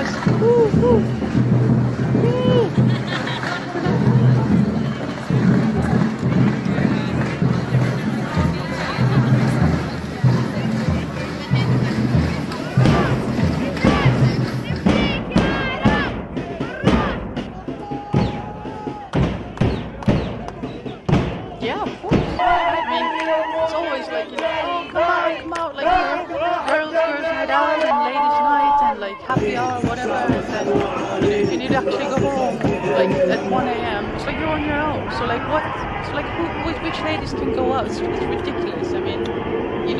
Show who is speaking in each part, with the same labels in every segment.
Speaker 1: us. Woo, woo. Woo. Yeah, of course. I mean, it's always like, oh, come out, like, girls night out and ladies night and like happy hour, whatever. And then, if you need to actually go home, like at 1 a.m., it's like you're on your own. So like, what? So like, which ladies can go out? It's ridiculous. I mean,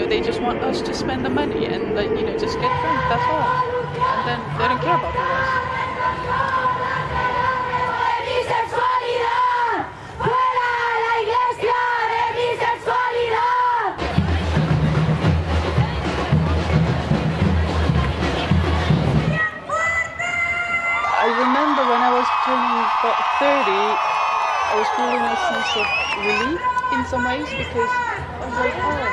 Speaker 1: they just want us to spend the money and like, just get drunk. That's all. And then they don't care about the rest. I remember when I was turning about 30, I was feeling a sense of relief in some ways because I was like, oh,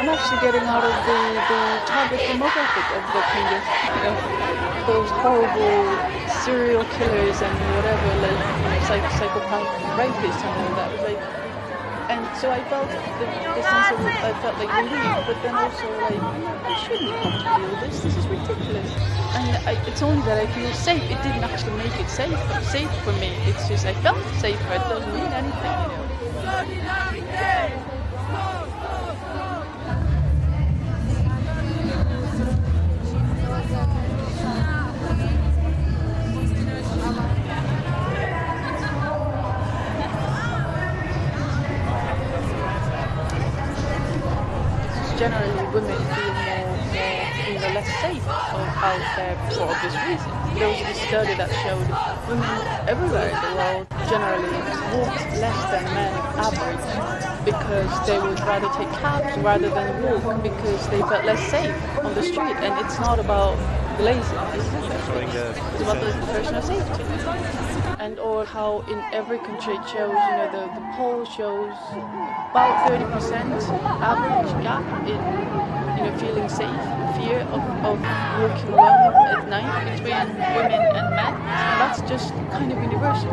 Speaker 1: I'm actually getting out of the target demographic of the kind of, those horrible serial killers and whatever, like, psychopath rapists and all that. It was like, and so I felt the sense of, I felt like relief, but then also like, I shouldn't have to feel this. This is ridiculous. And it's only that I feel safe. It didn't actually make it safe for me. It's just I felt safer. It doesn't mean anything, Generally, women feel more less safe out there for obvious reasons. There was a study that showed women everywhere in the world generally walk less than men average because they would rather take cabs rather than walk because they felt less safe on the street. And it's not about laziness, it's about the personal safety. And or how in every country it shows, the poll shows about 30% average gap in, feeling safe, fear of walking alone at night between women and men. And that's just kind of universal.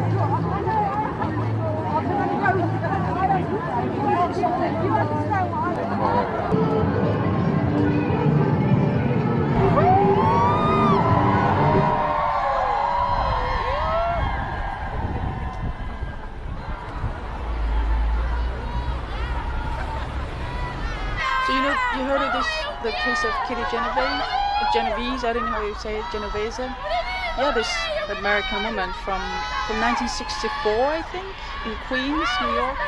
Speaker 1: So you heard of the case of Kitty Genovese, I don't know how you say it, Genovese. Yeah, this American woman from 1964, I think, in Queens, New York.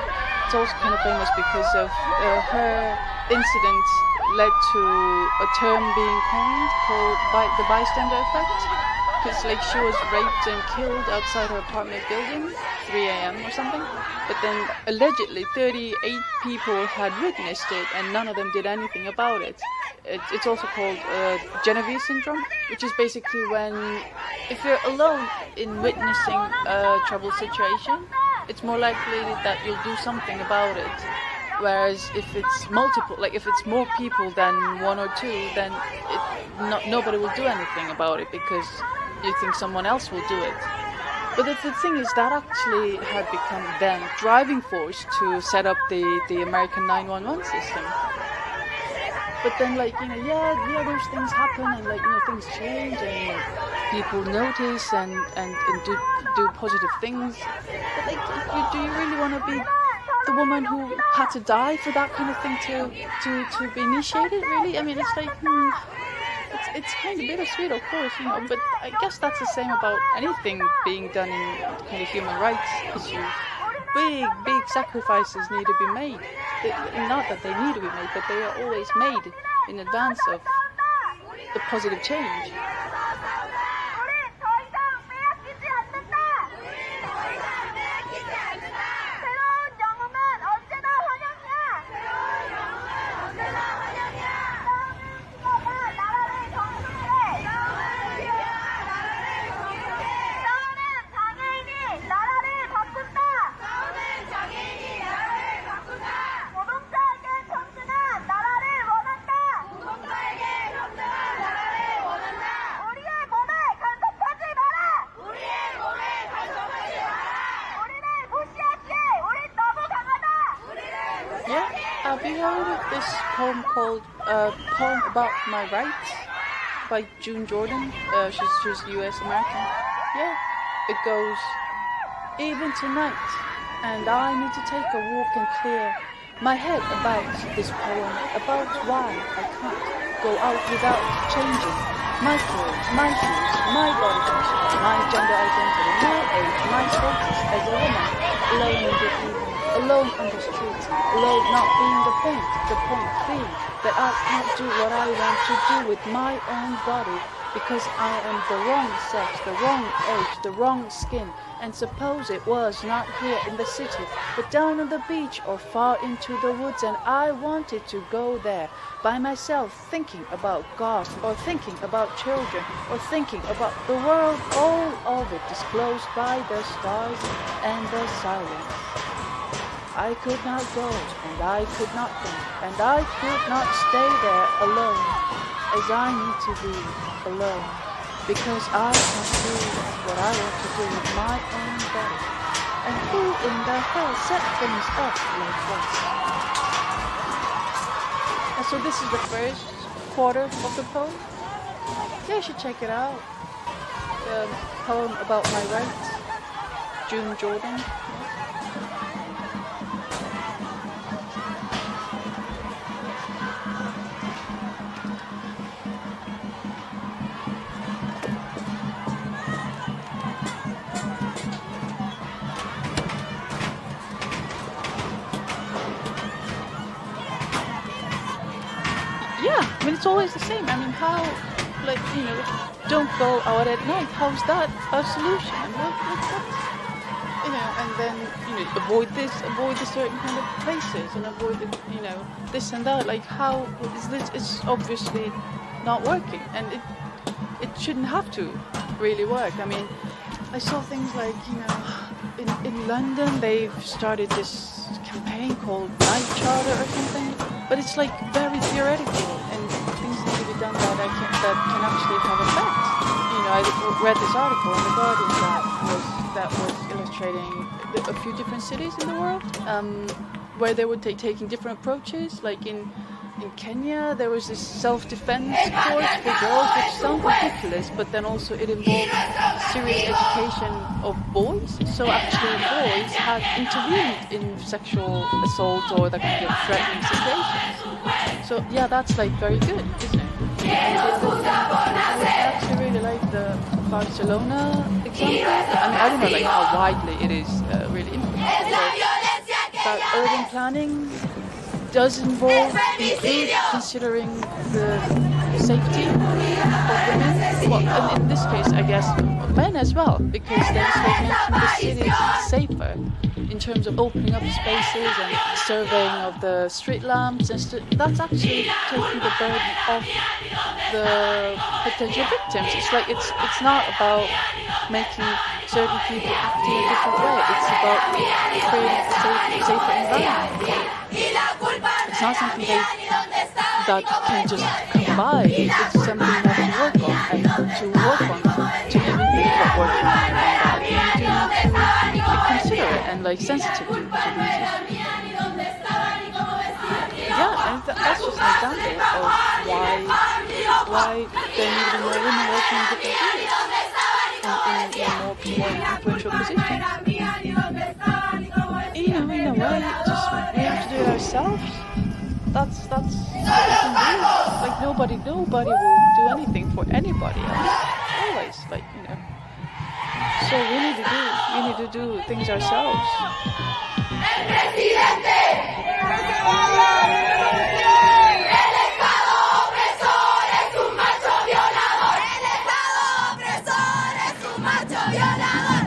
Speaker 1: It's also kind of famous because of her incident led to a term being coined called the bystander effect. Because she was raped and killed outside her apartment building, 3 a.m. or something. But then allegedly 38 people had witnessed it and none of them did anything about it. It's also called Genovese syndrome, which is basically when, if you're alone in witnessing a troubled situation, it's more likely that you'll do something about it. Whereas if it's multiple, like if it's more people than one or two, then nobody will do anything about it because you think someone else will do it. But the thing is that actually had become then driving force to set up the American 911 system. But then those things happen and things change and people notice and do positive things. But do you really want to be the woman who had to die for that kind of thing to be initiated? Really? I mean, it's like it's kind of bittersweet, of course, but I guess that's the same about anything being done in kind of human rights issues. Big sacrifices need to be made. Not that they need to be made, but they are always made in advance of the positive change. this poem called Poem About My Rights by June Jordan. She's US American. Yeah, it goes, even tonight, and I need to take a walk and clear my head about this poem, about why I can't go out without changing my clothes, my shoes, my body posture, my gender identity, my age, my status as a woman, alone in the evening, alone on the streets, alone not being the point being that I can't do what I want to do with my own body because I am the wrong sex, the wrong age, the wrong skin, and suppose it was not here in the city, but down on the beach or far into the woods, and I wanted to go there by myself, thinking about God, or thinking about children, or thinking about the world, all of it disclosed by the stars and the silence. I could not go, and I could not think, and I could not stay there alone, as I need to be alone, because I can't do what I want to do with my own body. And who in the hell set things up like this? And so this is the first quarter of the poem. Yeah, you should check it out. The poem about my rights, June Jordan. Yeah, I mean, it's always the same. I mean, how, like, you know, don't go out at night. How's that a solution? I mean, you know, and then, you know, avoid the certain kind of places, and avoid the, you know, this and that. Like, how is this? It's obviously not working, and it shouldn't have to really work. I mean, I saw things like, you know, in London they've started this campaign called Night Charter or something. But it's like very theoretical, and things need to be done that can actually have effect. You know, I read this article in the Guardian that was illustrating a few different cities in the world, where they were taking different approaches. Like in Kenya, there was this self-defense course for girls, which sounds ridiculous, but then also it involved serious education of boys. So actually boys had intervened in sexual assault or that kind of threatening situations. So yeah, that's like very good, isn't it? And the other thing, I actually really like the Barcelona example. I mean, I don't know like how widely it is really implemented, but urban planning does include considering the safety of women. Well, and in this case, I guess men as well, because there's like making the cities safer in terms of opening up spaces and surveying of the street lamps, and that's actually taking the burden off the potential victims. It's like it's not about making certain people act in a different way. It's about creating a safer environment. It's not something that can just come by. It's something that you work on, and to work on, to even think about working on that, you need to be considerate and like sensitive to these issues. Yeah, and that's just an example of why there need to be more women working in different fields, in more influential positions. You know, in a way, just we have to do it ourselves. That's what we can do. Like nobody will do anything for anybody else. Always, like, you know. So we need to do things ourselves.
Speaker 2: Violador.